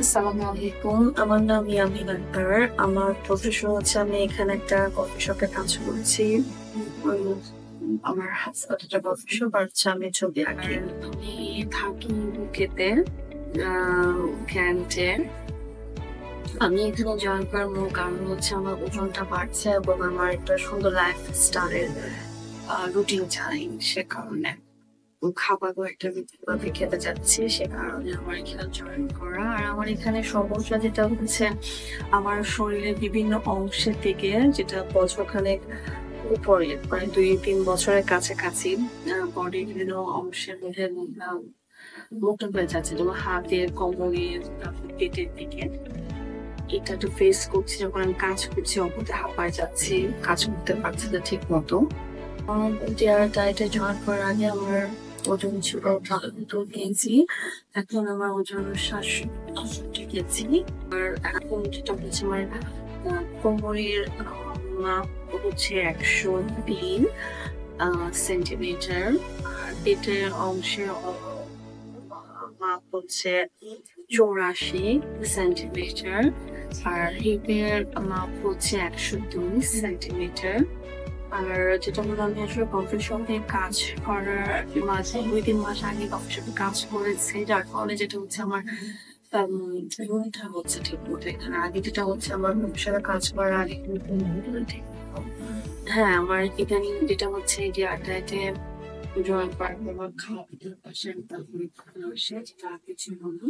আসসালামু আলাইকুম। আমার নাম ইয়ামিন আক্তার। আমার প্রফেশন হচ্ছে আমি এখানে একটা কফি শপে কাজ করছি। আমার হাসব্যান্ড একটা কফি শপ আর হচ্ছে আমি ছবি আঁকি। আমি থাকি ইউকেতে, ক্যান্টে। আমি এখানে জয়েন করার মূল কারণ হচ্ছে আমার ওজনটা বাড়ছে এবং আমার একটা সুন্দর লাইফস্টাইলের রুটিন চাই সে কারণে। খাবারও একটা ভাবে খেতে চাচ্ছি, সে কারণে আমার এখানে জয়েন করা। আর আমার এখানে সমস্যা যেটা হচ্ছে আমার শরীরের বিভিন্ন অংশের থেকে, যেটা বছরখানেক উপরে মানে ২-৩ বছরের কাছাকাছি বডির বিভিন্ন অংশের মধ্যে মোটা হয়ে যাচ্ছে, যেমন হাতের, কোমরের, তারপর পেটের দিকে। এটা একটু ফেস করছি যখন আমি কাজ করছি, অল্পতে হাঁপায় যাচ্ছি, কাজ করতে পারছি না ঠিক মতো। ডায়েটে জয়েন করার আগে আমার ওজন ছিল ২ কেজি। এখন আমার ওজন ৬৬ কেজি। আর এখন যেটা হচ্ছে আমার কোমরের মাপ হচ্ছে ১০৩ সেন্টিমিটার। আর পেটের অংশের মাপ হচ্ছে ৮৪ সেন্টিমিটার। আর হিপের মাপ হচ্ছে ১০২ সেন্টিমিটার। আর যেটা হলো আমি আসলে কফি শপে কাজ করার মাঝে ২-৩ মাস আগে কফি শপে কাজ করেছি, যার ফলে যেটা হচ্ছে আমার রুমটা হচ্ছে ঠিক মতো। এখানে আগে যেটা হচ্ছে আমার কফি শপে কাজ করার আগে ঠিক হ্যাঁ, আমার ইদানিং যেটা হচ্ছে যে ডায়েটে জয়েন করার পর আমার খাওয়া দাওয়ার পাশে তারপরে যেটা আগে ছিল না।